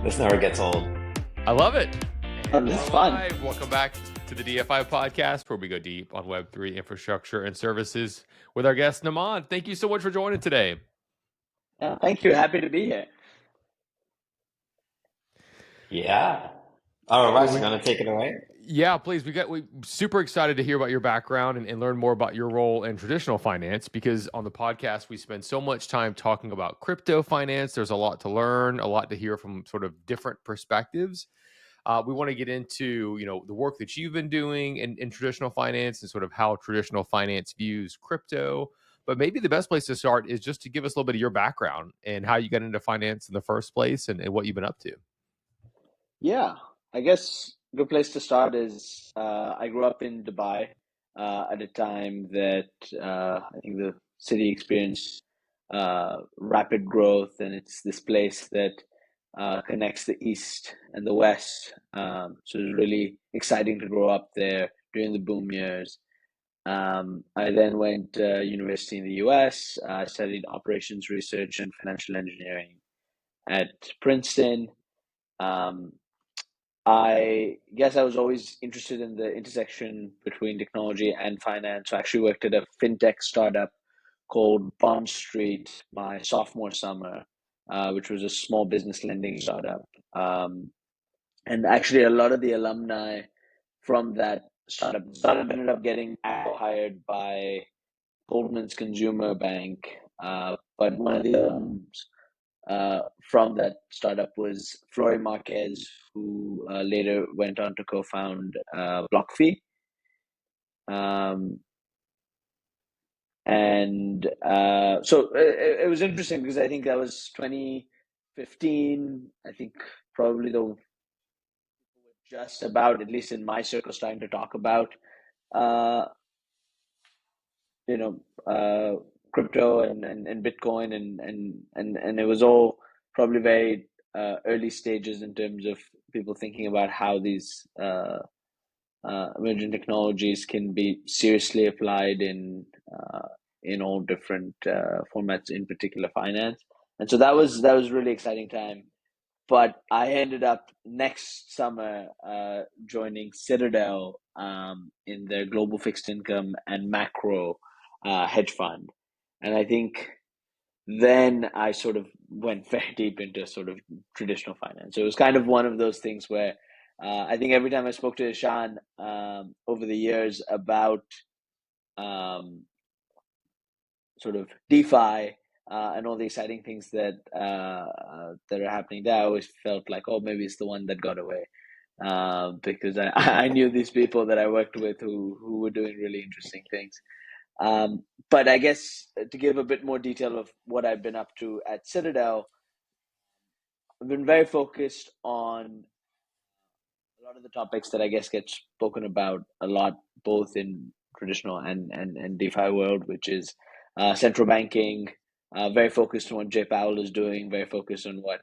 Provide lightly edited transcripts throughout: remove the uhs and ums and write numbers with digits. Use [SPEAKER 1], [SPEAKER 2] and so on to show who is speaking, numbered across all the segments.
[SPEAKER 1] This never gets old.
[SPEAKER 2] I love it. And
[SPEAKER 3] This is
[SPEAKER 2] we're
[SPEAKER 3] fun.
[SPEAKER 2] live. Welcome back to the DFI podcast, where we go deep on Web3 infrastructure and services with our guest, Naman. Thank you so much for joining today.
[SPEAKER 3] Yeah, thank you. Happy to be here.
[SPEAKER 1] Yeah. All right, so you're gonna take it away?
[SPEAKER 2] Yeah, please. We super excited to hear about your background and learn more about your role in traditional finance, because on the podcast we spend so much time talking about crypto finance. There's a lot to learn, a lot to hear from sort of different perspectives. We want to get into, the work that you've been doing in traditional finance and sort of how traditional finance views crypto. But maybe the best place to start is just to give us a little bit of your background and how you got into finance in the first place and what you've been up to.
[SPEAKER 3] Yeah, I guess a good place to start is I grew up in Dubai at a time that I think the city experienced rapid growth, and it's this place that connects the East and the West. So it was really exciting to grow up there during the boom years. I then went to university in the US. I studied operations research and financial engineering at Princeton. Um, I guess I was always interested in the intersection between technology and finance. So I actually worked at a fintech startup called Bond Street my sophomore summer, which was a small business lending startup. And actually, a lot of the alumni from that startup ended up getting hired by Goldman's Consumer Bank. But one of the from that startup was Flory Marquez, who later went on to co-found BlockFi. So it was interesting because I think that was 2015. I think probably the just about, at least in my circle, starting to talk about crypto and Bitcoin and it was all probably very early stages in terms of people thinking about how these emerging technologies can be seriously applied in all different formats, in particular finance. And so that was really exciting time. But I ended up next summer joining Citadel in their global fixed income and macro hedge fund. And I think then I sort of went very deep into sort of traditional finance. So it was kind of one of those things where I think every time I spoke to Ishan over the years about sort of DeFi and all the exciting things that that are happening there, I always felt like, oh, maybe it's the one that got away. Because I knew these people that I worked with who were doing really interesting things. But I guess to give a bit more detail of what I've been up to at Citadel, I've been very focused on a lot of the topics that I guess get spoken about a lot, both in traditional and DeFi world, which is central banking, very focused on what Jay Powell is doing, very focused on what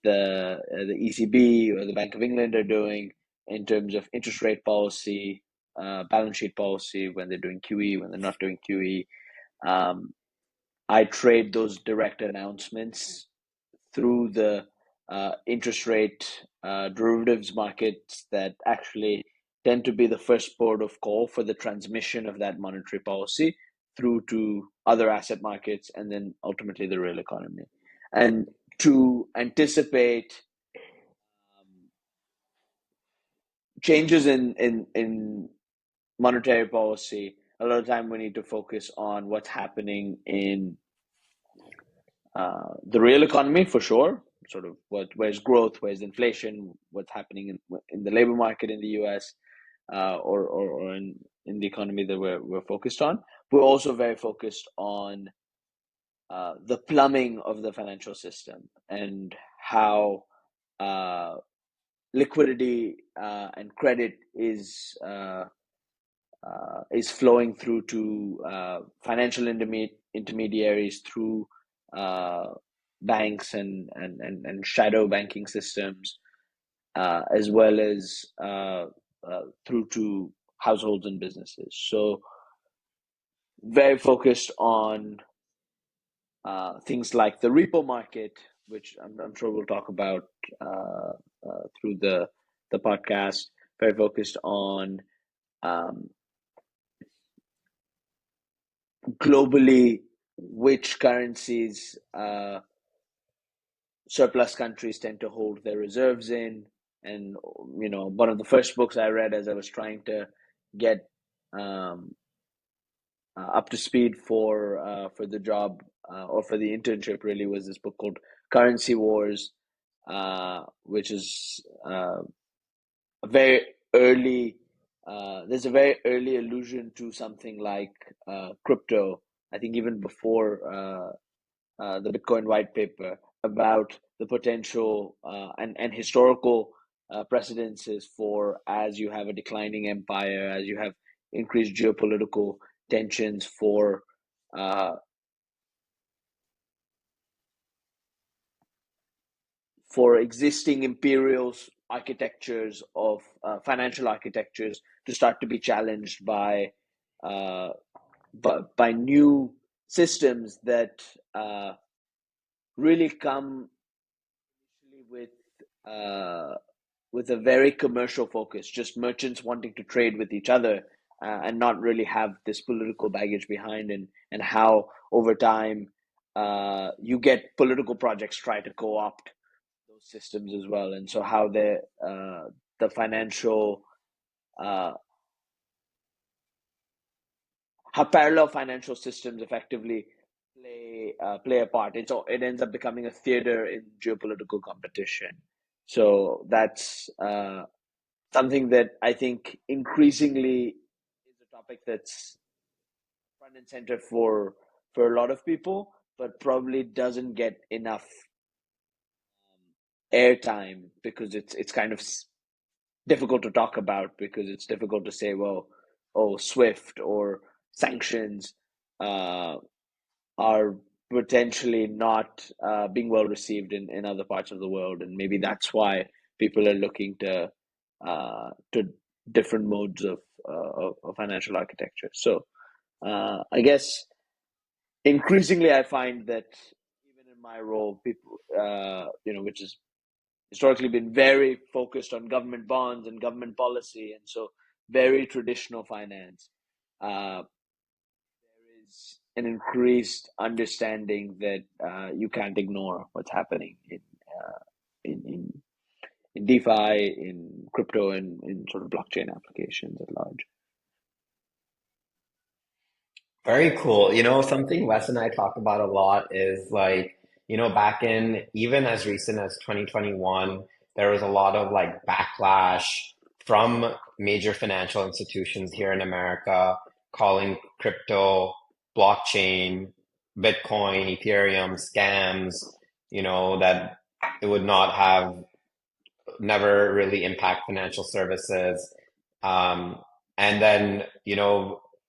[SPEAKER 3] the ECB or the Bank of England are doing in terms of interest rate policy, balance sheet policy, when they're doing QE, when they're not doing QE. I trade those direct announcements through the interest rate derivatives markets that actually tend to be the first port of call for the transmission of that monetary policy through to other asset markets and then ultimately the real economy. And to anticipate changes in monetary policy, a lot of time we need to focus on what's happening in the real economy, for sure. Sort of where's growth, where's inflation, what's happening in the labor market in the US, or in the economy that we're focused on. We're also very focused on the plumbing of the financial system and how liquidity and credit is flowing through to financial intermediaries through banks and shadow banking systems, as well as through to households and businesses. So very focused on things like the repo market, which I'm sure we'll talk about through the podcast. Very focused on globally which currencies surplus countries tend to hold their reserves in. And one of the first books I read as I was trying to get up to speed for the job or for the internship really was this book called Currency Wars, which is a very early. There's a very early allusion to something like crypto. I think even before the Bitcoin white paper about the potential and historical precedences for, as you have a declining empire, as you have increased geopolitical tensions for existing imperial architectures of financial architectures to start to be challenged by new systems that really come with a very commercial focus, just merchants wanting to trade with each other and not really have this political baggage behind, and how over time you get political projects try to co-opt those systems as well, and so how the financial how parallel financial systems effectively play a part. It ends up becoming a theater in geopolitical competition. So that's something that I think increasingly is a topic that's front and center for a lot of people, but probably doesn't get enough airtime because it's kind of difficult to talk about, because it's difficult to say, well, SWIFT or sanctions are potentially not being well received in other parts of the world, and maybe that's why people are looking to different modes of financial architecture. So I guess increasingly I find that even in my role, people, which has historically been very focused on government bonds and government policy, and so very traditional finance, there is an increased understanding that you can't ignore what's happening in DeFi, in crypto, and in sort of blockchain applications at large.
[SPEAKER 1] Very cool. Something Wes and I talk about a lot is like, back in even as recent as 2021, there was a lot of like backlash from major financial institutions here in America calling crypto, blockchain, Bitcoin, Ethereum scams, that it would not have never really impact financial services. And then,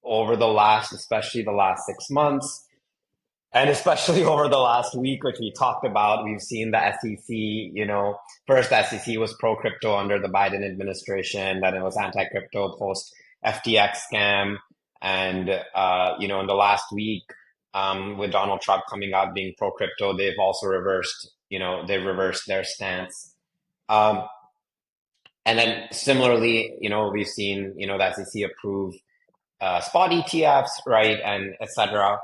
[SPEAKER 1] over the last, especially the last 6 months, and especially over the last week, which we talked about, we've seen the SEC, first the SEC was pro-crypto under the Biden administration, then it was anti-crypto post FTX scam. And, in the last week, with Donald Trump coming out being pro-crypto, they've also they've reversed their stance. And then similarly, we've seen, the SEC approve spot ETFs, right, and etc.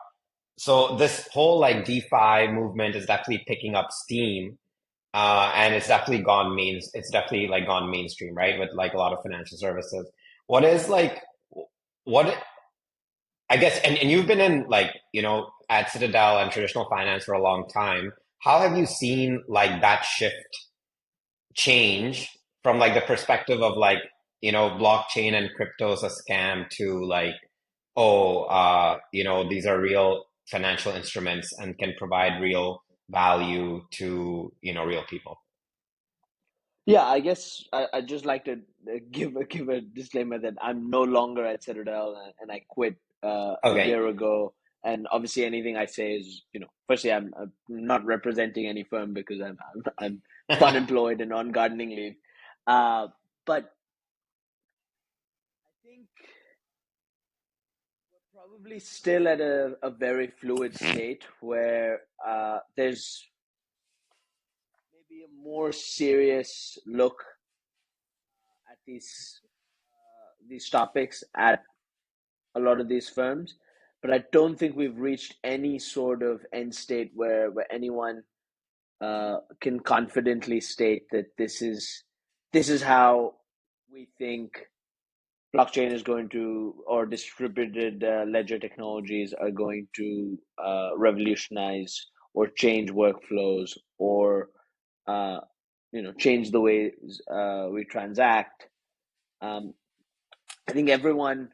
[SPEAKER 1] So this whole like DeFi movement is definitely picking up steam, and it's definitely gone mainstream, right, with like a lot of financial services. What is like, what I guess, and you've been in like, at Citadel and traditional finance for a long time. How have you seen like that shift change from like the perspective of like, blockchain and crypto is a scam to like, these are real financial instruments and can provide real value to, real people?
[SPEAKER 3] Yeah, I guess I'd just like to give a disclaimer that I'm no longer at Citadel, and I quit a
[SPEAKER 1] Okay.
[SPEAKER 3] year ago. And obviously, anything I say is, firstly, I'm not representing any firm because I'm unemployed and on gardening leave. But I think what probably still at a very fluid state where there's maybe a more serious look at these topics at a lot of these firms, but I don't think we've reached any sort of end state where anyone can confidently state that this is how we think blockchain is going to, or distributed ledger technologies are going to revolutionize or change workflows, or uh, change the way we transact. I think we're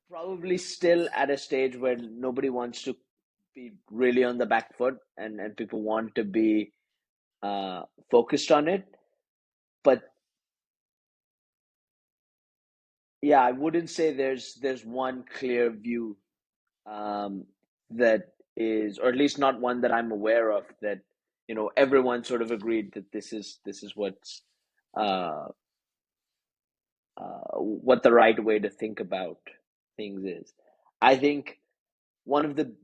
[SPEAKER 3] probably still at a stage where nobody wants to be really on the back foot, and people want to be focused on it. But yeah, I wouldn't say there's one clear view um, that is, or at least not one that I'm aware of, that everyone sort of agreed that this is what's uh, what the right way to think about things is. I think one of the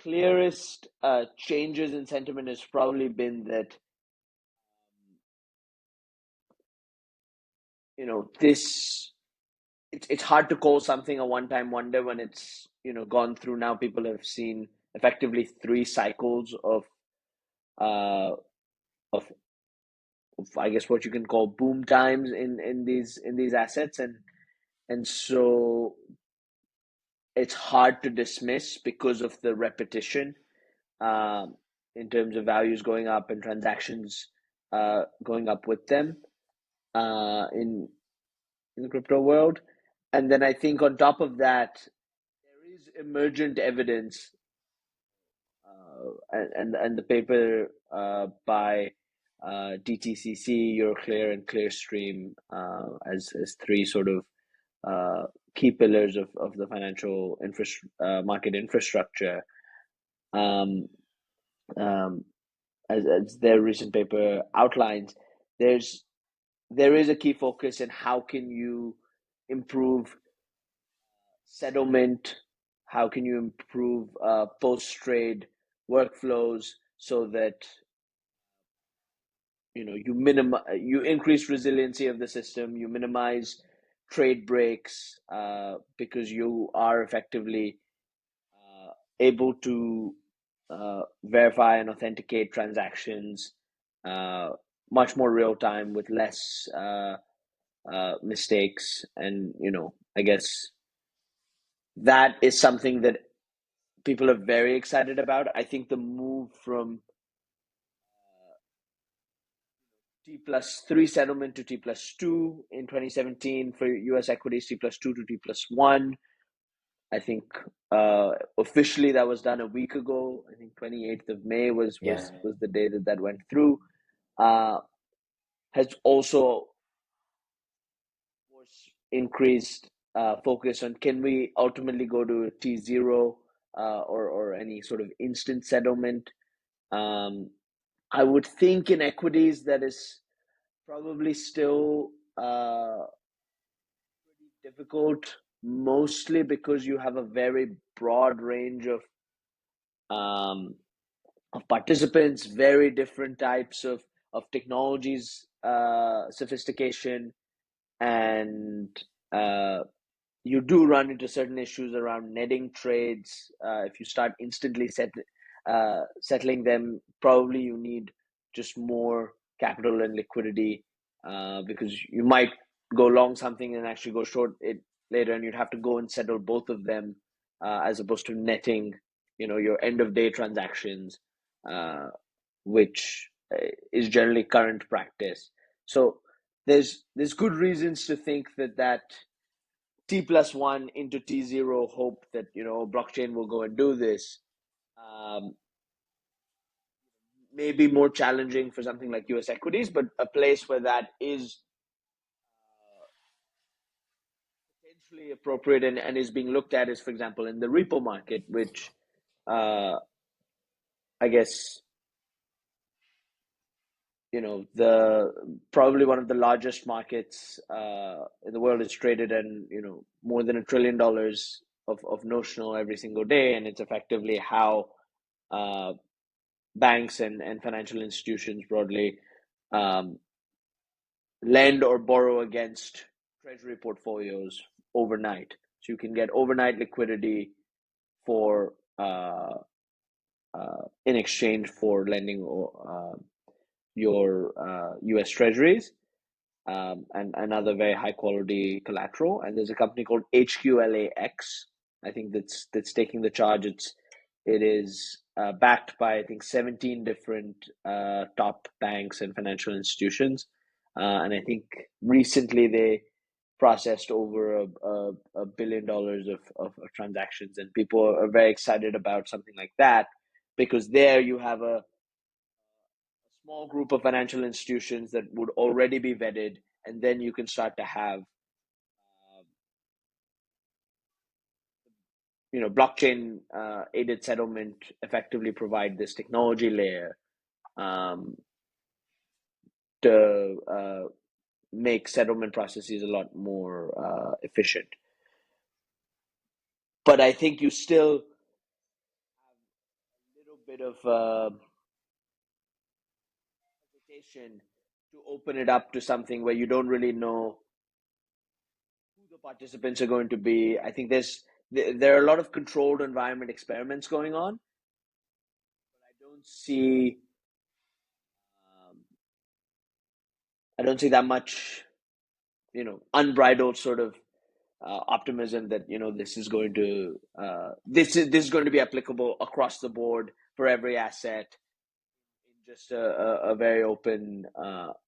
[SPEAKER 3] clearest changes in sentiment has probably been that this it's hard to call something a one-time wonder when it's gone through. Now people have seen effectively 3 cycles uh of I guess what you can call boom times in these assets, and so it's hard to dismiss because of the repetition, um, in terms of values going up and transactions going up with them in the crypto world. And then I think on top of that, there is emergent evidence, and the paper by DTCC, Euroclear, and Clearstream, as 3 sort of key pillars of the financial market infrastructure. Um, um, as their recent paper outlines, there is a key focus in how can you improve settlement, how can you improve post-trade workflows so that you increase resiliency of the system, you minimize trade breaks, because you are effectively able to verify and authenticate transactions uh, much more real time with less mistakes. And I guess that is something that people are very excited about. I think the move from T+3 settlement to T+2 in 2017 for US equities, T+2 to T+1. I think officially that was done a week ago. I think 28th of May was
[SPEAKER 1] Yeah.
[SPEAKER 3] the day that went through. Has also increased focus on, can we ultimately go to T0 or any sort of instant settlement. I would think in equities that is probably still pretty difficult, mostly because you have a very broad range of participants, very different types of technologies, sophistication, and you do run into certain issues around netting trades. If you start instantly settling them, probably you need just more capital and liquidity, because you might go long something and actually go short it later, and you'd have to go and settle both of them, as opposed to netting, your end of day transactions, which is generally current practice. So there's good reasons to think that T+1 into T0 hope that blockchain will go and do this, um, may be more challenging for something like US equities, but a place where that is potentially appropriate and is being looked at is, for example, in the repo market, which I guess the probably one of the largest markets in the world is traded in more than $1 trillion of notional every single day, and it's effectively how banks and financial institutions broadly um, lend or borrow against treasury portfolios overnight. So you can get overnight liquidity for in exchange for lending your U.S. Treasuries and other very high quality collateral. And there's a company called HQLAX. I think that's taking the charge. It is backed by I think 17 different top banks and financial institutions, and I think recently they processed over $1 billion of transactions, and people are very excited about something like that because there you have a small group of financial institutions that would already be vetted, and then you can start to have blockchain aided settlement effectively provide this technology layer um, to make settlement processes a lot more efficient. But I think you still have a little bit of hesitation to open it up to something where you don't really know who the participants are going to be. I think there are a lot of controlled environment experiments going on. See um, I don't see that much, unbridled sort of optimism that this is going to this is going to be applicable across the board for every asset in just a very open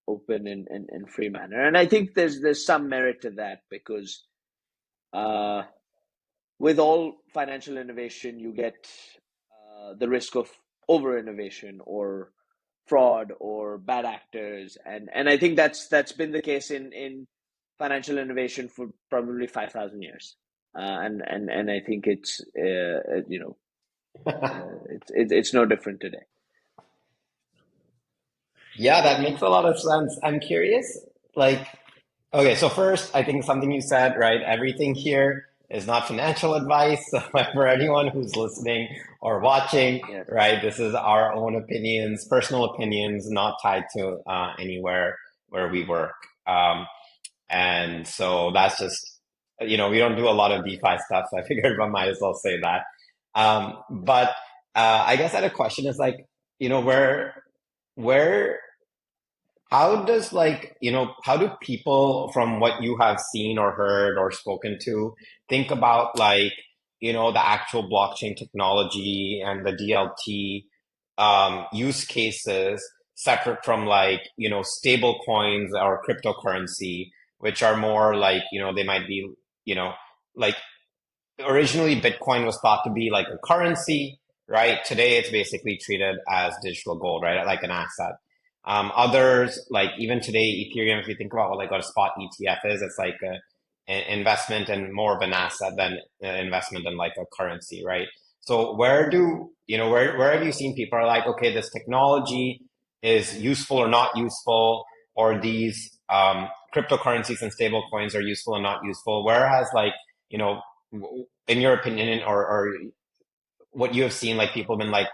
[SPEAKER 3] and free manner. And I think there's some merit to that because uh, with all financial innovation, you get the risk of over innovation or fraud or bad actors, and I think that's been the case in financial innovation for probably 5,000 years, and I think it's it's no different today.
[SPEAKER 1] Yeah, that makes a lot of sense. I'm curious, like, okay, so first, I think something you said, right? Everything here is not financial advice. So for anyone who's listening or watching,
[SPEAKER 3] Yes.
[SPEAKER 1] right, this is our own opinions, personal opinions, not tied to anywhere where we work. And so that's just, we don't do a lot of DeFi stuff, so I figured I might as well say that. But I guess I had a question is like, where how does how do people from what you have seen or heard or spoken to think about the actual blockchain technology and the DLT use cases separate from stable coins or cryptocurrency, which are more they might be, like originally Bitcoin was thought to be like a currency, right? Today it's basically treated as digital gold, right? Like an asset. Others, like even today, Ethereum, if you think about what a spot ETF is, it's like an investment and more of an asset than an investment in like a currency, right? So where have you seen people are like, okay, this technology is useful or not useful, or these cryptocurrencies and stable coins are useful and not useful? Where has in your opinion, or what you have seen, like people have been like,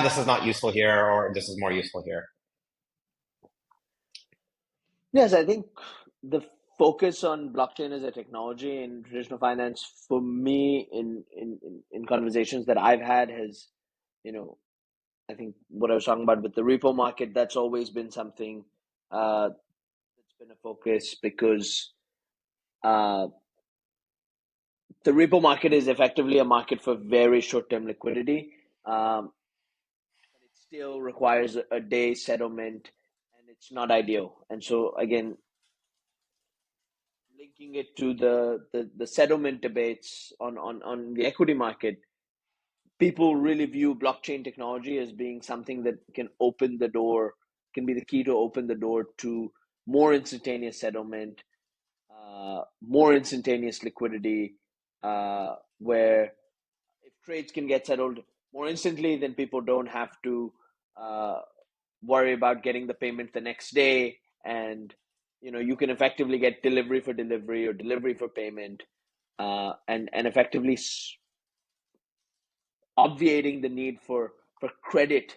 [SPEAKER 1] this is not useful here, or this is more useful here?
[SPEAKER 3] Yes, I think the focus on blockchain as a technology in traditional finance for me in conversations that I've had has, you know, I think what I was talking about with the repo market, that's always been something that's been a focus because uh, the repo market is effectively a market for very short-term liquidity. But it still requires a day settlement, and it's not ideal. And so again, linking it to the settlement debates on the equity market, people really view blockchain technology as being something that can open the door, can be the key to open the door to more instantaneous settlement, more instantaneous liquidity, where if trades can get settled more instantly, then people don't have to uh, worry about getting the payment the next day, and you can effectively get delivery for delivery or delivery for payment, and effectively obviating the need for credit to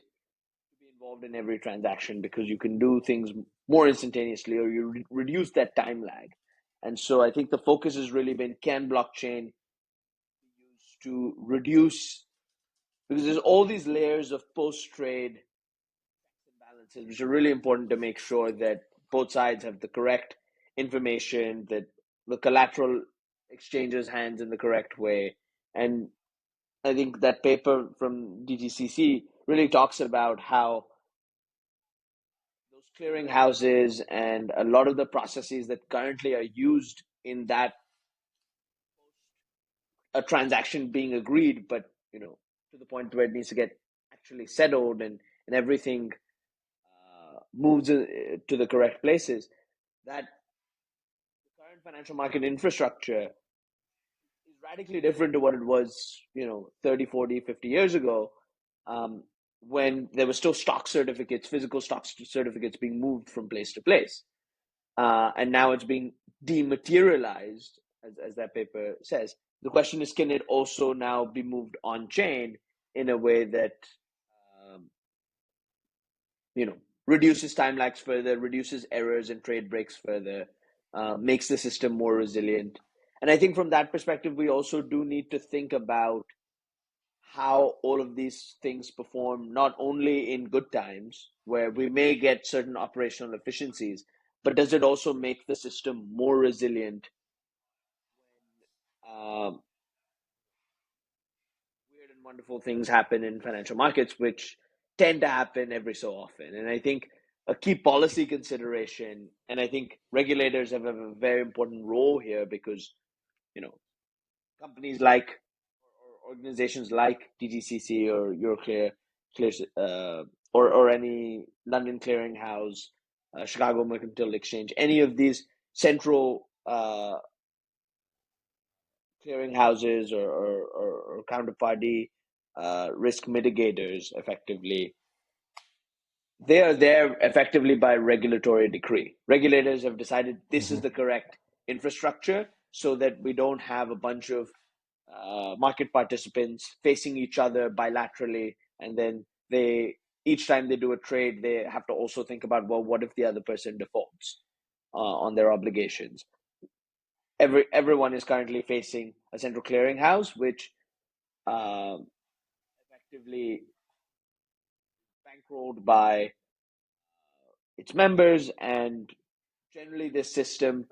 [SPEAKER 3] be involved in every transaction, because you can do things more instantaneously, or you reduce that time lag. And so I think the focus has really been, can blockchain be used to reduce, because there's all these layers of post-trade balances, which are really important to make sure that both sides have the correct information, that the collateral exchanges hands in the correct way. And I think that paper from DTCC really talks about how those clearing houses and a lot of the processes that currently are used in that, a transaction being agreed, but to the point where it needs to get actually settled, and everything moves to the correct places, that the current financial market infrastructure is radically different to what it was 30, 40, 50 years ago, when there were still stock certificates, physical stock certificates being moved from place to place. And now it's being dematerialized, as that paper says. The question is, can it also now be moved on chain in a way that reduces time lags further, reduces errors and trade breaks further, makes the system more resilient. And I think from that perspective, we also do need to think about how all of these things perform, not only in good times where we may get certain operational efficiencies, but does it also make the system more resilient when weird and wonderful things happen in financial markets, which tend to happen every so often? And I think a key policy consideration, and I think regulators have a very important role here, because companies like, or organizations like DTCC or Euroclear, or any London Clearing House, Chicago Mercantile Exchange, any of these central clearing houses, or counterparty risk mitigators, effectively, they are there effectively by regulatory decree. Regulators have decided this is the correct infrastructure, so that we don't have a bunch of market participants facing each other bilaterally, and then each time they do a trade, they have to also think about, well, what if the other person defaults on their obligations? Everyone is currently facing a central clearinghouse, which effectively bankrolled by its members, and generally this system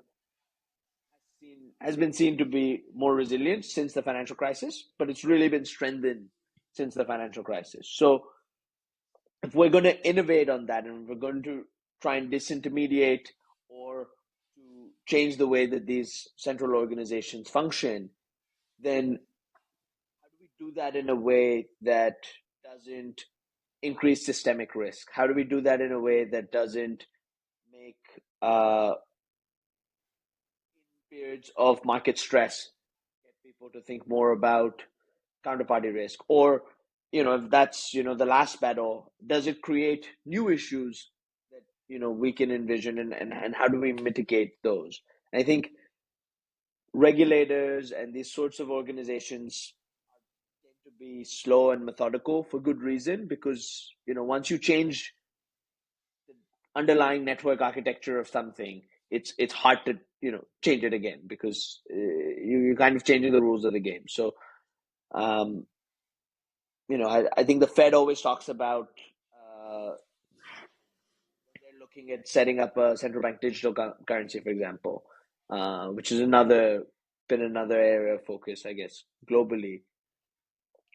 [SPEAKER 3] has been seen to be more resilient since the financial crisis, but it's really been strengthened since the financial crisis. So if we're going to innovate on that, and we're going to try and disintermediate or to change the way that these central organizations function, then how do we do that in a way that doesn't increase systemic risk? How do we do that in a way that doesn't make periods of market stress get people to think more about counterparty risk? Or if that's the last battle, does it create new issues that we can envision, and how do we mitigate those? I think regulators and these sorts of organizations tend to be slow and methodical, for good reason, because once you change the underlying network architecture of something, it's hard to change it again, because you're kind of changing the rules of the game. So I think the Fed always talks about they're looking at setting up a central bank digital currency, for example, which is been another area of focus, I guess, globally.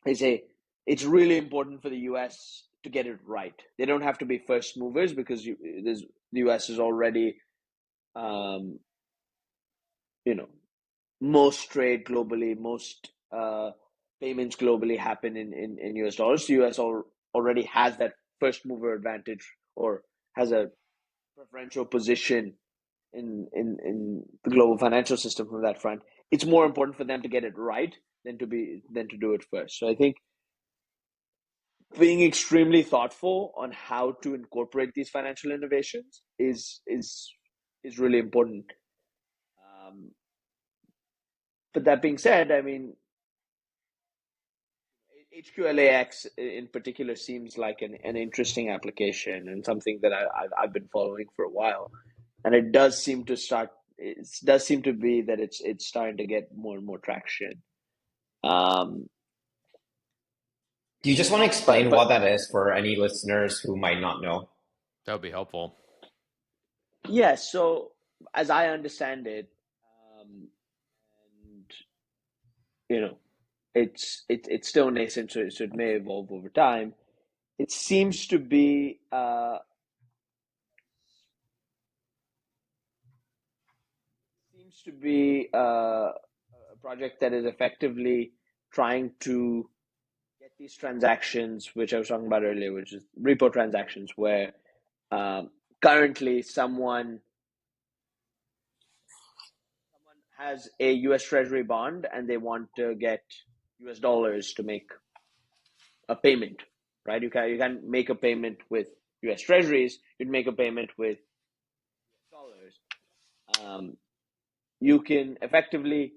[SPEAKER 3] They say it's really important for the US to get it right. They don't have to be first movers, because the US is already, most trade globally, most payments globally happen in US dollars. The US already has that first mover advantage, or has a preferential position in the global financial system from that front. It's more important for them to get it right than to do it first. So I think being extremely thoughtful on how to incorporate these financial innovations is really important. But that being said, I mean, HQLAX in particular seems like an interesting application and something that I've been following for a while, and it does seem to start. It does seem to be that it's starting to get more and more traction. Um,
[SPEAKER 1] Do you just want to explain
[SPEAKER 3] but
[SPEAKER 1] what that is for any listeners who might not know?
[SPEAKER 2] That would be helpful.
[SPEAKER 3] yeah, so as I understand it, and you know, it's still nascent, so it may evolve over time. It seems to be a project that is effectively trying to get these transactions, which I was talking about earlier, which is repo transactions, where currently someone has a U.S. Treasury bond and they want to get U.S. dollars to make a payment, right? You can make a payment with U.S. Treasuries. You'd make a payment with dollars. You can effectively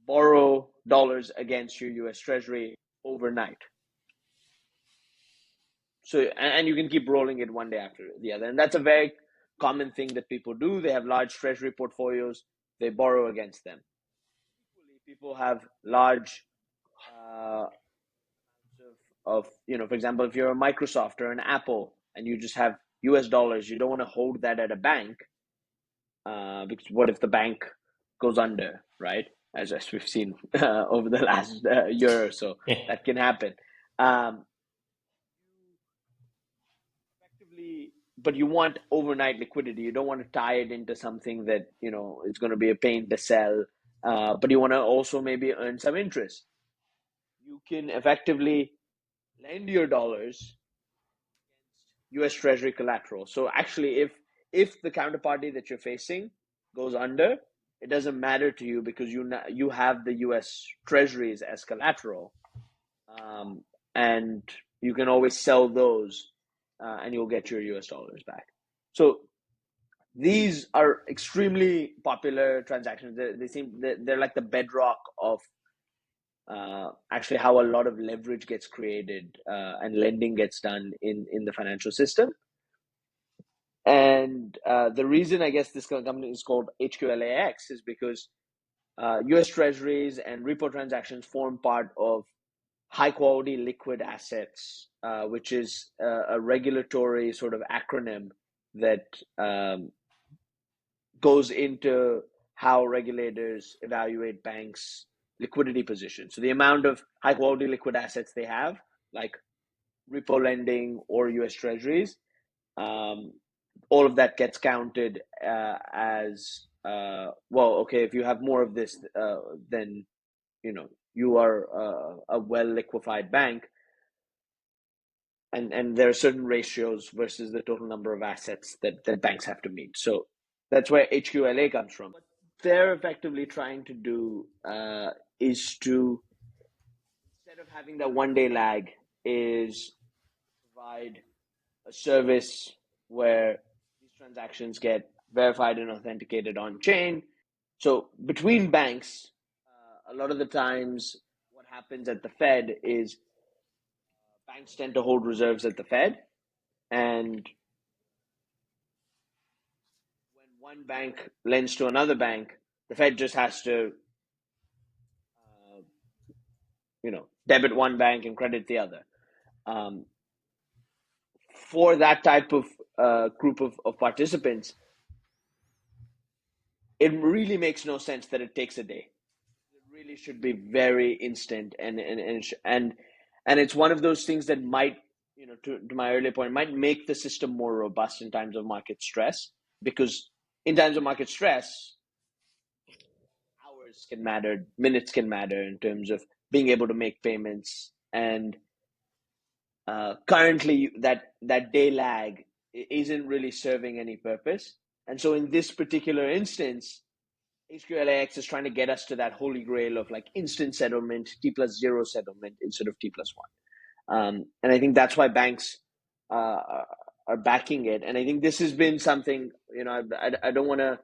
[SPEAKER 3] borrow dollars against your U.S. Treasury overnight. So, and you can keep rolling it one day after the other. And that's a very common thing that people do. They have large treasury portfolios, they borrow against them. Equally, people have large for example, if you're a Microsoft or an Apple and you just have US dollars, you don't want to hold that at a bank because what if the bank goes under, right? As we've seen over the last year or so, that can happen. Effectively, but you want overnight liquidity. You don't want to tie it into something that is going to be a pain to sell, but you want to also maybe earn some interest. You can effectively lend your dollars U.S. Treasury collateral. So actually, if the counterparty that you're facing goes under, it doesn't matter to you because you have the U.S. Treasuries as collateral, and you can always sell those, and you'll get your U.S. dollars back. So these are extremely popular transactions. They're like the bedrock of actually how a lot of leverage gets created and lending gets done in the financial system. And the reason I guess this company is called HQLAX is because US Treasuries and repo transactions form part of high quality liquid assets, which is a regulatory sort of acronym that goes into how regulators evaluate banks' liquidity position. So the amount of high quality liquid assets they have, like repo lending or US Treasuries, all of that gets counted as well. Okay, if you have more of this, then you are a well liquefied bank, and there are certain ratios versus the total number of assets that banks have to meet. So that's where HQLA comes from. What they're effectively trying to do is to, instead of having that 1 day lag, is provide a service where these transactions get verified and authenticated on chain. So between banks, a lot of the times what happens at the Fed is banks tend to hold reserves at the Fed, and when one bank lends to another bank, the Fed just has to debit one bank and credit the other. For that type of group of participants, it really makes no sense that it takes a day. It really should be very instant, and it's one of those things that might, to my earlier point, might make the system more robust in times of market stress, because in times of market stress, hours can matter, minutes can matter in terms of being able to make payments, and currently that day lag isn't really serving any purpose. And so in this particular instance, HQLAX is trying to get us to that holy grail of like instant settlement, T+0 settlement instead of T+1. And I think that's why banks are backing it. And I think this has been something, I don't want to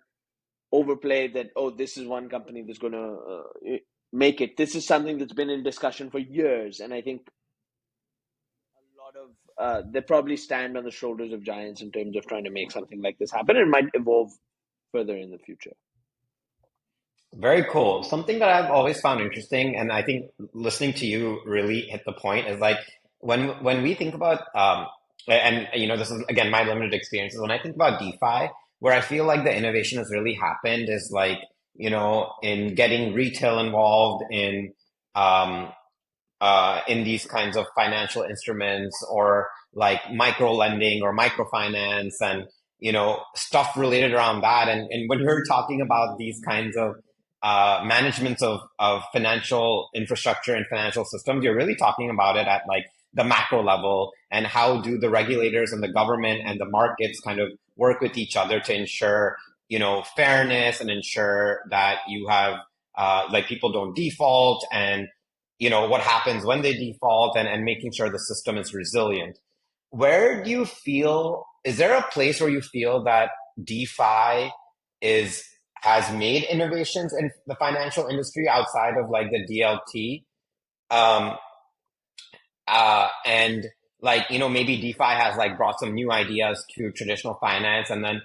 [SPEAKER 3] overplay that, oh, this is one company that's going to make it. This is something that's been in discussion for years. And I think a lot of they probably stand on the shoulders of giants in terms of trying to make something like this happen. It might evolve further in the future.
[SPEAKER 1] Very cool. Something that I've always found interesting, and I think listening to you really hit the point, is like when we think about and this is again my limited experiences. When I think about DeFi, where I feel like the innovation has really happened is like in getting retail involved in these kinds of financial instruments or like micro lending or microfinance and stuff related around that and when you're talking about these kinds of managements of financial infrastructure and financial systems, you're really talking about it at like the macro level and how do the regulators and the government and the markets kind of work with each other to ensure fairness and ensure that you have like people don't default and what happens when they default and making sure the system is resilient. Where do you feel, is there a place where you feel that DeFi is has made innovations in the financial industry outside of like the DLT? Um, and like, maybe DeFi has like brought some new ideas to traditional finance and then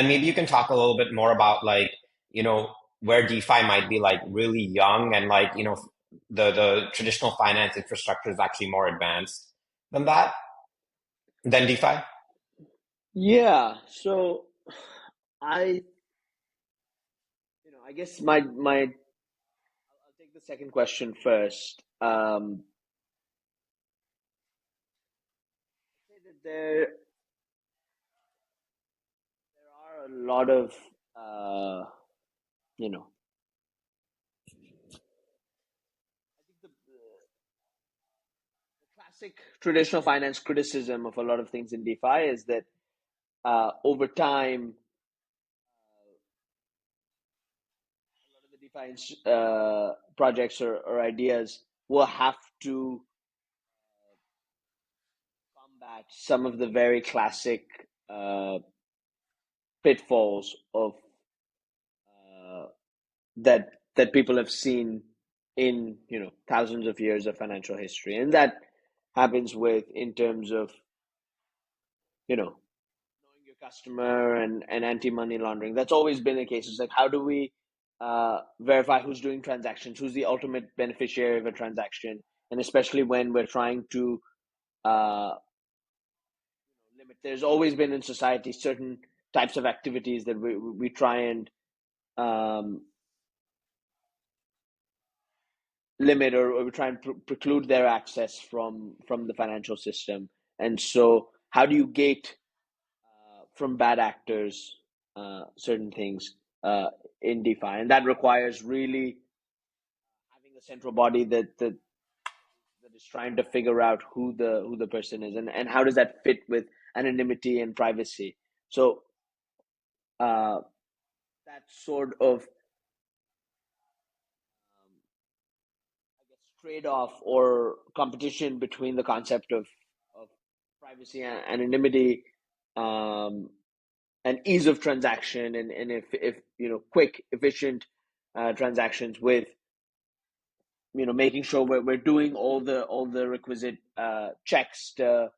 [SPEAKER 1] maybe you can talk a little bit more about like, where DeFi might be like really young and like, the traditional finance infrastructure is actually more advanced than that, than DeFi.
[SPEAKER 3] Yeah. So I, I guess I'll take the second question first. Say that there are a lot of you know I think the classic traditional finance criticism of a lot of things in DeFi is that over time a lot of the DeFi projects or ideas will have to combat some of the very classic uh, pitfalls of that people have seen in thousands of years of financial history, and that happens with in terms of knowing your customer and anti-money laundering. That's always been the case. It's like, how do we verify who's doing transactions, who's the ultimate beneficiary of a transaction, and especially when we're trying to uh, limit. There's always been in society certain types of activities that we try and um, limit or we try and preclude their access from the financial system. And so, how do you gate from bad actors certain things in DeFi? And that requires really having a central body that is trying to figure out who the person is and how does that fit with anonymity and privacy. So uh, that sort of I guess trade-off or competition between the concept of privacy and anonymity um, and ease of transaction and if quick efficient transactions with making sure we're doing all the requisite checks to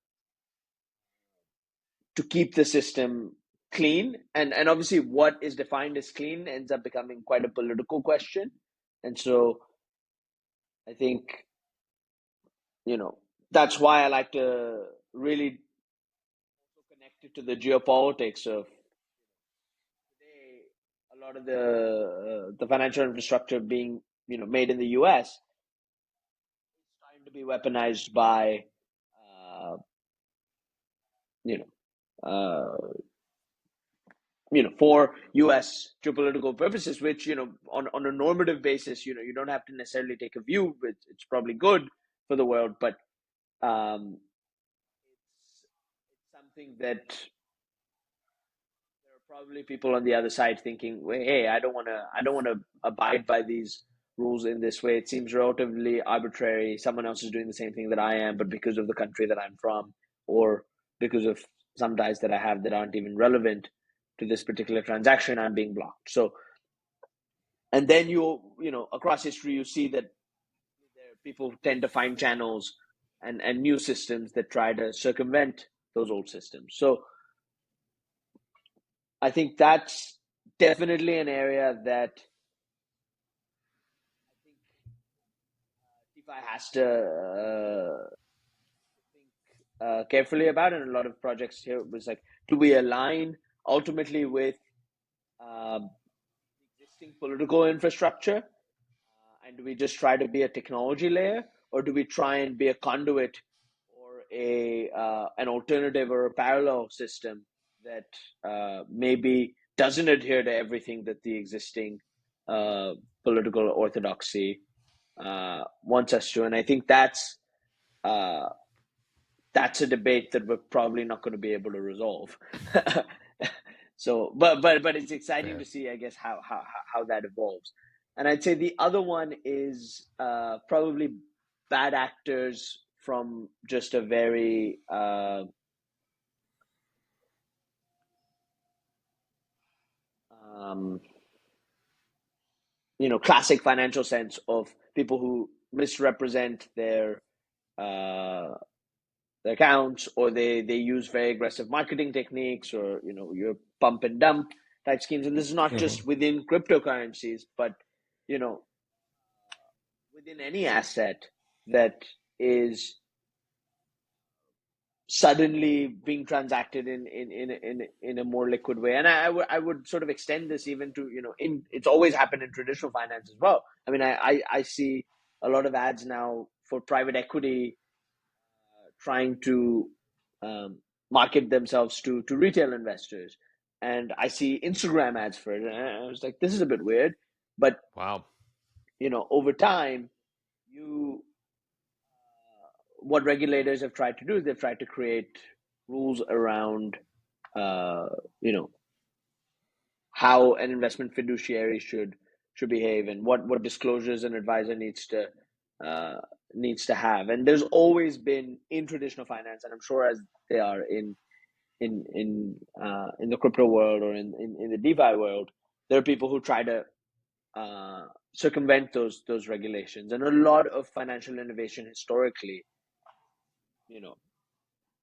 [SPEAKER 3] keep the system clean and obviously what is defined as clean ends up becoming quite a political question. And so I think that's why I like to really connect it to the geopolitics of today. A lot of the financial infrastructure being made in the US is trying to be weaponized by you know uh, for US geopolitical purposes, which on a normative basis you don't have to necessarily take a view. It's probably good for the world, but um, it's something that there are probably people on the other side thinking, hey, I don't want to abide by these rules in this way. It seems relatively arbitrary. Someone else is doing the same thing that I am, but because of the country that I'm from, or because of some ties that I have that aren't even relevant to this particular transaction, I'm being blocked. So, and then across history, you see that people tend to find channels and new systems that try to circumvent those old systems. So I think that's definitely an area that DeFi has to think carefully about. And a lot of projects here was like, do we align ultimately with existing political infrastructure? And do we just try to be a technology layer, or do we try and be a conduit or an alternative or a parallel system that maybe doesn't adhere to everything that the existing political orthodoxy wants us to? And I think that's a debate that we're probably not going to be able to resolve. So, but it's exciting to see, I guess, how that evolves. And I'd say the other one is probably bad actors from just a very classic financial sense of people who misrepresent their accounts, or they use very aggressive marketing techniques, or your pump and dump type schemes. And this is not just within cryptocurrencies, but within any asset that is suddenly being transacted in a more liquid way. And I would sort of extend this even to it's always happened in traditional finance as well. I mean, I see a lot of ads now for private equity trying to market themselves to retail investors, and I see Instagram ads for it, and I was like, this is a bit weird. But
[SPEAKER 2] Wow.
[SPEAKER 3] over time, what regulators have tried to do is they've tried to create rules around how an investment fiduciary should behave, and what disclosures an advisor needs to have. And there's always been in traditional finance, and I'm sure as they are in the crypto world, or in the DeFi world, there are people who try to circumvent those regulations. And a lot of financial innovation historically,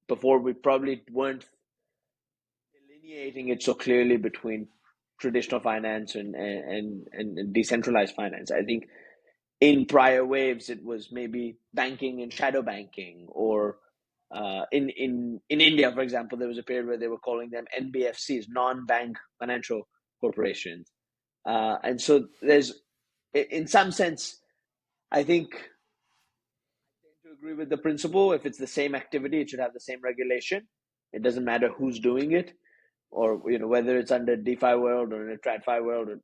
[SPEAKER 3] before we probably weren't delineating it so clearly between traditional finance and decentralized finance. I think in prior waves it was maybe banking and shadow banking, or in India, for example, there was a period where they were calling them NBFCs, non-bank financial corporations. And so there's, in some sense, I think I tend to agree with the principle. If it's the same activity, it should have the same regulation. It doesn't matter who's doing it, or whether it's under DeFi world or in a TradFi world, or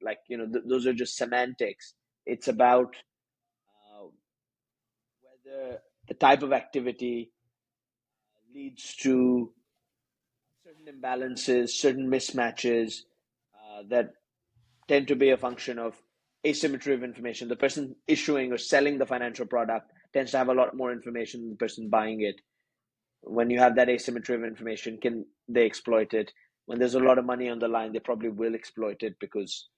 [SPEAKER 3] those are just semantics. It's about whether the type of activity leads to certain imbalances, certain mismatches that tend to be a function of asymmetry of information. The person issuing or selling the financial product tends to have a lot more information than the person buying it. When you have that asymmetry of information, can they exploit it? When there's a lot of money on the line, they probably will exploit it because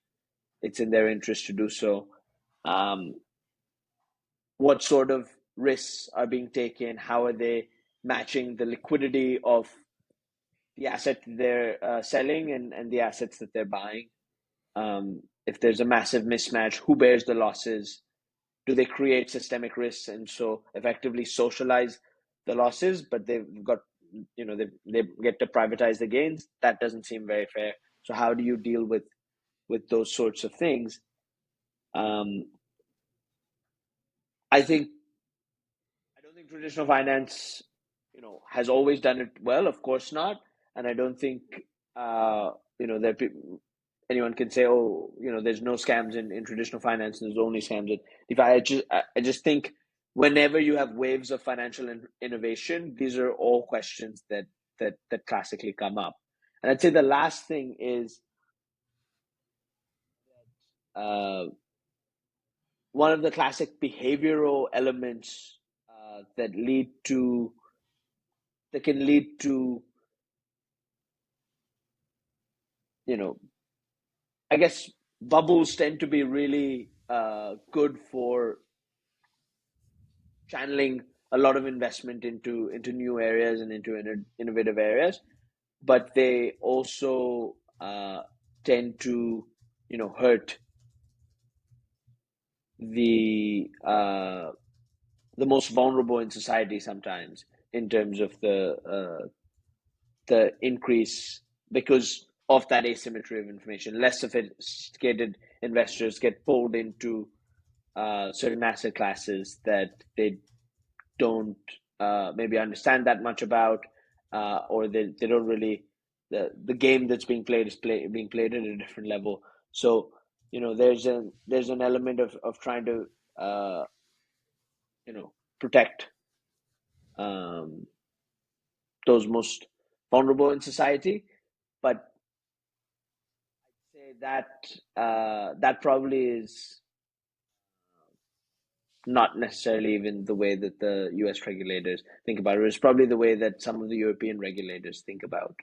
[SPEAKER 3] it's in their interest to do so. What sort of risks are being taken? How are they matching the liquidity of the asset they're selling and the assets that they're buying? If there's a massive mismatch, who bears the losses? Do they create systemic risks and so effectively socialize the losses, but they've got, they get to privatize the gains? That doesn't seem very fair. So how do you deal with those sorts of things? I don't think traditional finance, has always done it well. Of course not. And I don't think, that anyone can say, oh, there's no scams in traditional finance and there's only scams in DeFi. I just think whenever you have waves of financial innovation, these are all questions that classically come up. And I'd say the last thing is one of the classic behavioral elements that can lead to, I guess bubbles tend to be really good for channeling a lot of investment into new areas and into innovative areas, but they also tend to hurt the most vulnerable in society sometimes, in terms of the increase, because of that asymmetry of information. Less sophisticated investors get pulled into certain asset classes that they don't maybe understand that much about, or they don't really, the game that's being played is being played at a different level. So there's an element of trying to protect um, those most vulnerable in society, but say that probably is not necessarily even the way that the US regulators think about it. It's probably the way that some of the European regulators think about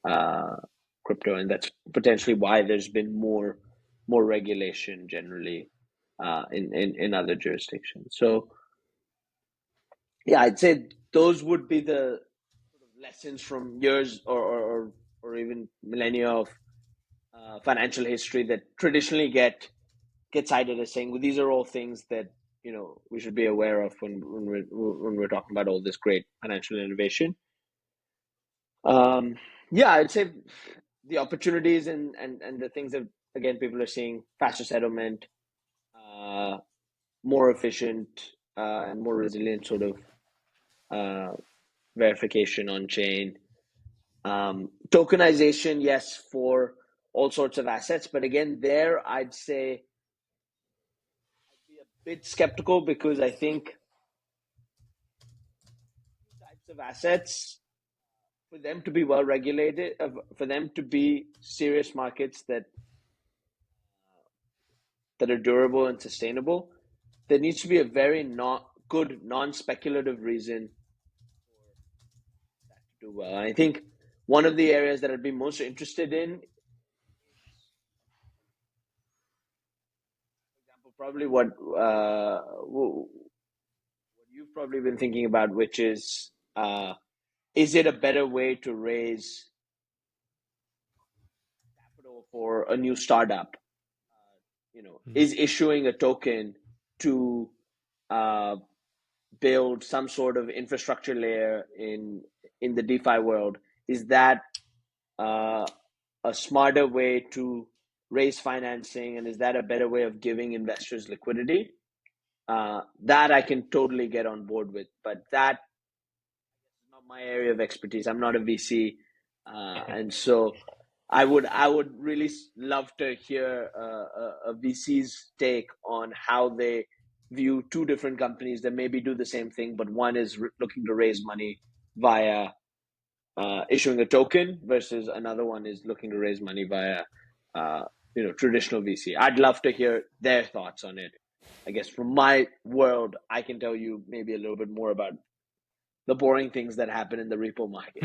[SPEAKER 3] uh, crypto, and that's potentially why there's been more regulation generally in other jurisdictions. So yeah, I'd say those would be the sort of lessons from years or even millennia of financial history that traditionally get cited as saying, well, these are all things that we should be aware of when we're talking about all this great financial innovation. Yeah, I'd say the opportunities and the things that, again, people are seeing: faster settlement, more efficient and more resilient sort of verification on chain, tokenization, yes, for all sorts of assets, but again, there I'd say I'd be a bit skeptical, because I think types of assets, for them to be well regulated, for them to be serious markets that are durable and sustainable, there needs to be a very good non-speculative reason for that to do well. And I think one of the areas that I'd be most interested in, for example, probably what you've probably been thinking about, which is it a better way to raise capital for a new startup? Is issuing a token to build some sort of infrastructure layer in the DeFi world, is that a smarter way to raise financing, and is that a better way of giving investors liquidity? That I can totally get on board with, but that is not my area of expertise. I'm not a VC, and so I would really love to hear a VC's take on how they view two different companies that maybe do the same thing, but one is looking to raise money via issuing a token, versus another one is looking to raise money via traditional VC. I'd love to hear their thoughts on it. I guess from my world, I can tell you maybe a little bit more about the boring things that happen in the repo market.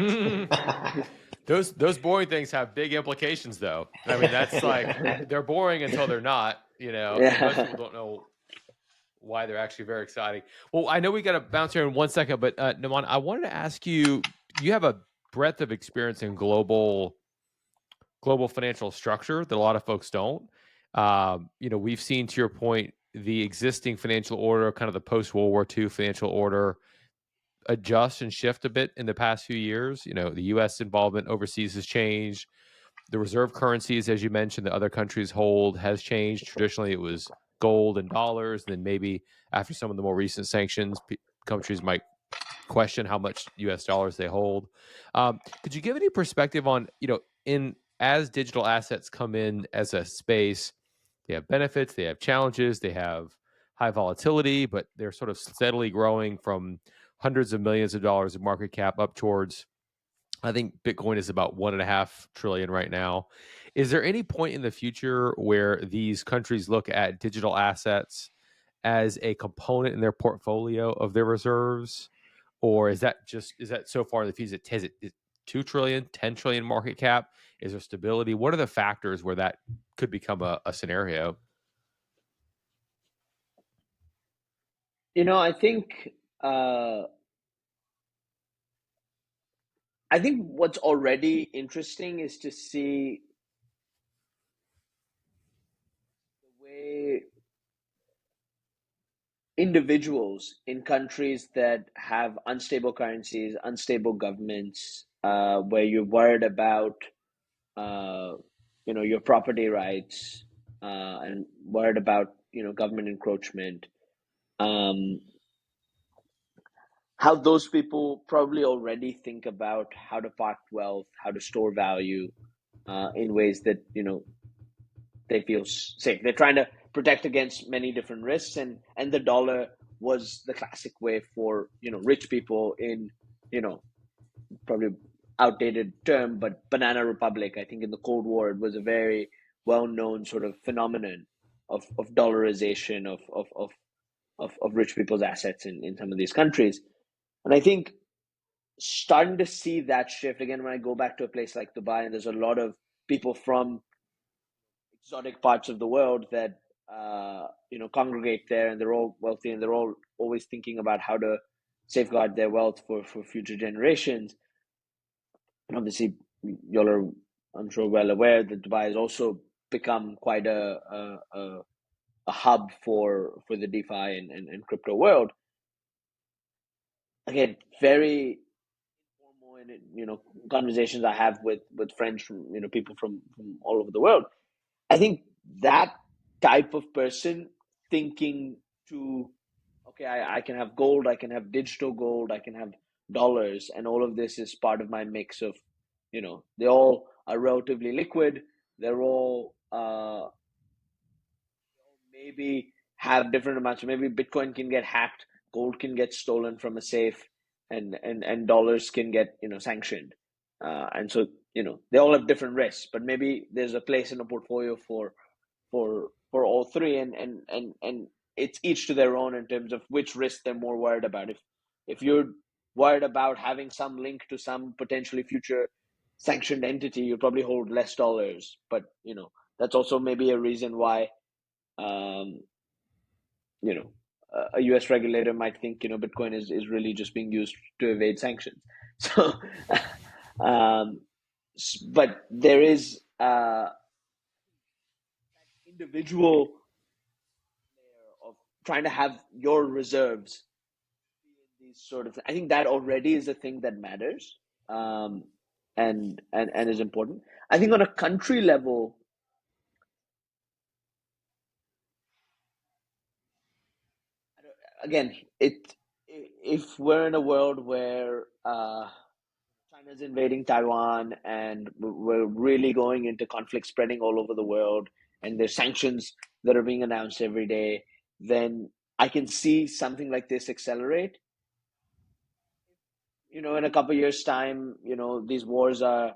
[SPEAKER 2] Those boring things have big implications, though. I mean, that's like, they're boring until they're not, and most people don't know why they're actually very exciting. Well, I know we got to bounce here in 1 second, but Naman, I wanted to ask you, you have a breadth of experience in global financial structure that a lot of folks don't. We've seen, to your point, the existing financial order, kind of the post-World War II financial order, adjust and shift a bit in the past few years. The U.S. involvement overseas has changed. The reserve currencies, as you mentioned, that other countries hold has changed. Traditionally, it was gold and dollars. And then maybe after some of the more recent sanctions, countries might question how much U.S. dollars they hold. Could you give any perspective on, as digital assets come in as a space, they have benefits, they have challenges, they have high volatility, but they're sort of steadily growing from hundreds of millions of dollars of market cap up towards, I think Bitcoin is about 1.5 trillion right now. Is there any point in the future where these countries look at digital assets as a component in their portfolio of their reserves, or is that so far the fees? Is it 2 trillion, 10 trillion market cap? Is there stability? What are the factors where that could become a scenario?
[SPEAKER 3] I think what's already interesting is to see the way individuals in countries that have unstable currencies, unstable governments, where you're worried about, your property rights, and worried about, government encroachment. How those people probably already think about how to park wealth, how to store value, in ways that they feel safe. They're trying to protect against many different risks, and the dollar was the classic way for rich people in probably outdated term, but banana republic. I think in the Cold War it was a very well known sort of phenomenon of dollarization of rich people's assets in some of these countries. And I think starting to see that shift again when I go back to a place like Dubai, and there's a lot of people from exotic parts of the world that congregate there, and they're all wealthy, and they're all always thinking about how to safeguard their wealth for future generations. And obviously, y'all are, I'm sure, well aware that Dubai has also become quite a hub for the DeFi and crypto world. Again, very informal, and conversations I have with friends from people from all over the world. I think that type of person thinking to, okay, I can have gold, I can have digital gold, I can have dollars, and all of this is part of my mix of, they all are relatively liquid. They're all maybe have different amounts. Maybe Bitcoin can get hacked, gold can get stolen from a safe, and dollars can get sanctioned. And so they all have different risks, but maybe there's a place in a portfolio for all three, and it's each to their own in terms of which risk they're more worried about. If you're worried about having some link to some potentially future sanctioned entity, you probably hold less dollars. But that's also maybe a reason why um, a US regulator might think Bitcoin is really just being used to evade sanctions. So um, but there is individual of trying to have your reserves in these sort of, I think that already is a thing that matters, and is important. I think on a country level, again, if we're in a world where China's invading Taiwan, and we're really going into conflict spreading all over the world, and there's sanctions that are being announced every day, then I can see something like this accelerate. In a couple of years' time, these wars are,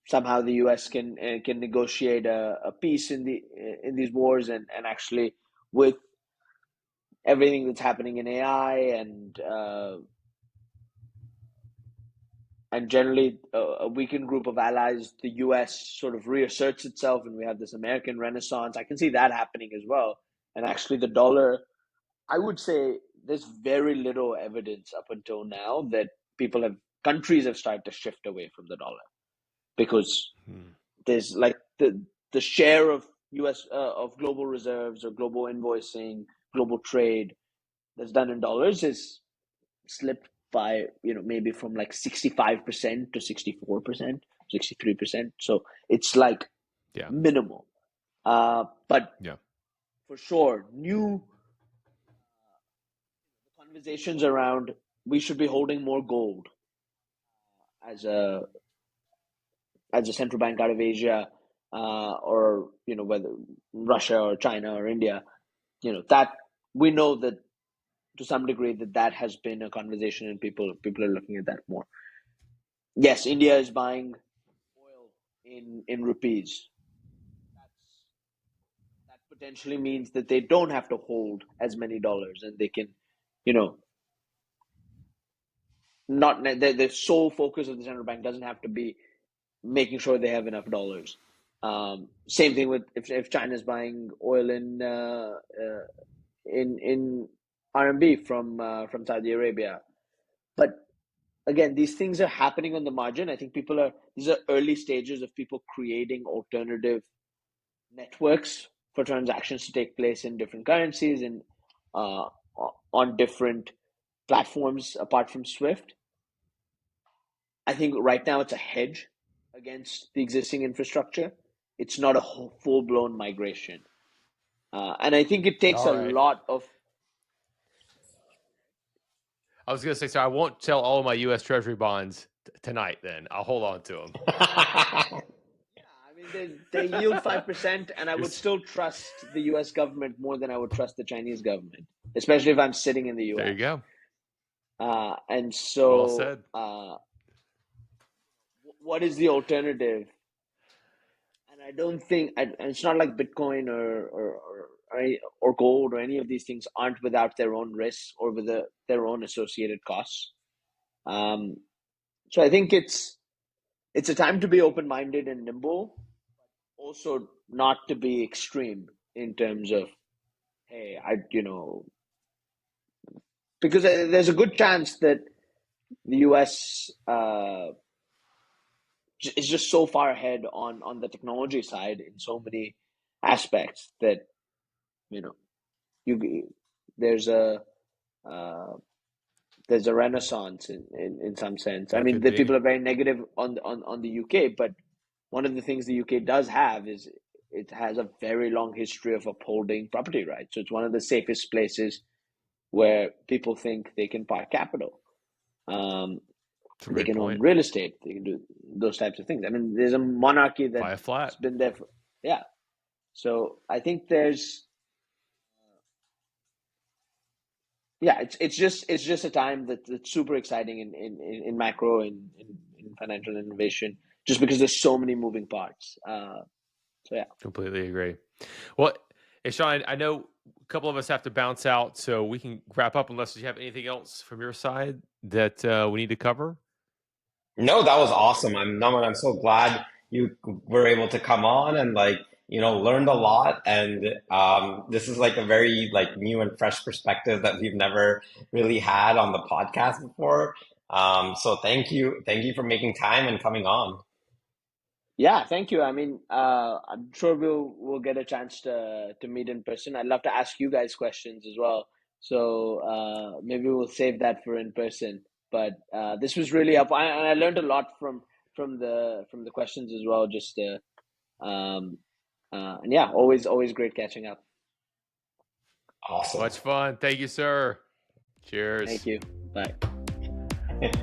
[SPEAKER 3] somehow the U.S. can negotiate a peace in these wars, and actually with everything that's happening in AI, and generally a weakened group of allies, the U.S. sort of reasserts itself, and we have this American Renaissance. I can see that happening as well. And actually, the dollar, I would say, there's very little evidence up until now that countries have started to shift away from the dollar, because there's like the share of U.S. Of global reserves or global invoicing, global trade that's done in dollars is slipped by maybe from like 65% to 64%, 63%. So it's like
[SPEAKER 2] Yeah.
[SPEAKER 3] minimal. But
[SPEAKER 2] Yeah.
[SPEAKER 3] for sure, new conversations around we should be holding more gold as a central bank out of Asia, or whether Russia or China or India, that we know that to some degree that has been a conversation, and people are looking at that more. Yes, India is buying oil in rupees. That potentially means that they don't have to hold as many dollars, and they can, you know, not the sole focus of the central bank doesn't have to be making sure they have enough dollars. Same thing with if China's buying oil in RMB from Saudi Arabia. But again, these things are happening on the margin. I think these are early stages of people creating alternative networks for transactions to take place in different currencies and on different platforms apart from Swift. I think right now it's a hedge against the existing infrastructure. It's not a full blown migration. And I think it takes
[SPEAKER 2] All
[SPEAKER 3] a
[SPEAKER 2] right.
[SPEAKER 3] lot of.
[SPEAKER 2] I was going to say, so I won't sell all of my U.S. Treasury bonds tonight. Then I'll hold on to them.
[SPEAKER 3] Yeah, I mean, they yield 5%, and I would still trust the U.S. government more than I would trust the Chinese government, especially if I'm sitting in the U.S.
[SPEAKER 2] There you go.
[SPEAKER 3] And
[SPEAKER 2] Well
[SPEAKER 3] so,
[SPEAKER 2] said.
[SPEAKER 3] what is the alternative? And I don't think it's not like Bitcoin or gold or any of these things aren't without their own risks or with their own associated costs. So I think it's a time to be open-minded and nimble, also not to be extreme in terms of, hey, because there's a good chance that the US is just so far ahead on the technology side in so many aspects that you know you there's a uh, there's a renaissance in some sense. I
[SPEAKER 2] That
[SPEAKER 3] mean,
[SPEAKER 2] could
[SPEAKER 3] the
[SPEAKER 2] be
[SPEAKER 3] people are very negative on the UK, but one of the things the UK does have is it has a very long history of upholding property rights. So it's one of the safest places where people think they can park capital.
[SPEAKER 2] It's a
[SPEAKER 3] They
[SPEAKER 2] great
[SPEAKER 3] can own
[SPEAKER 2] point.
[SPEAKER 3] real estate. They can do those types of things. I mean, there's a monarchy
[SPEAKER 2] Buy a flat.
[SPEAKER 3] that's been there for, yeah. So I think there's, yeah, it's just a time that's super exciting in macro in financial innovation, just because there's so many moving parts. So yeah.
[SPEAKER 2] Completely agree. Well, hey, Sean, I know a couple of us have to bounce out, so we can wrap up unless you have anything else from your side that we need to cover.
[SPEAKER 1] No, that was awesome. I'm so glad you were able to come on and like, learned a lot. And this is like a very like new and fresh perspective that we've never really had on the podcast before. So thank you. Thank you for making time and coming on.
[SPEAKER 3] Yeah, thank you. I mean, I'm sure we'll get a chance to meet in person. I'd love to ask you guys questions as well. So maybe we'll save that for in person. But this was really helpful, and I learned a lot from the questions as well. Just and yeah, always great catching up.
[SPEAKER 1] Awesome.
[SPEAKER 2] Much fun. Thank you, sir.
[SPEAKER 3] Thank
[SPEAKER 2] Cheers.
[SPEAKER 3] you. Bye.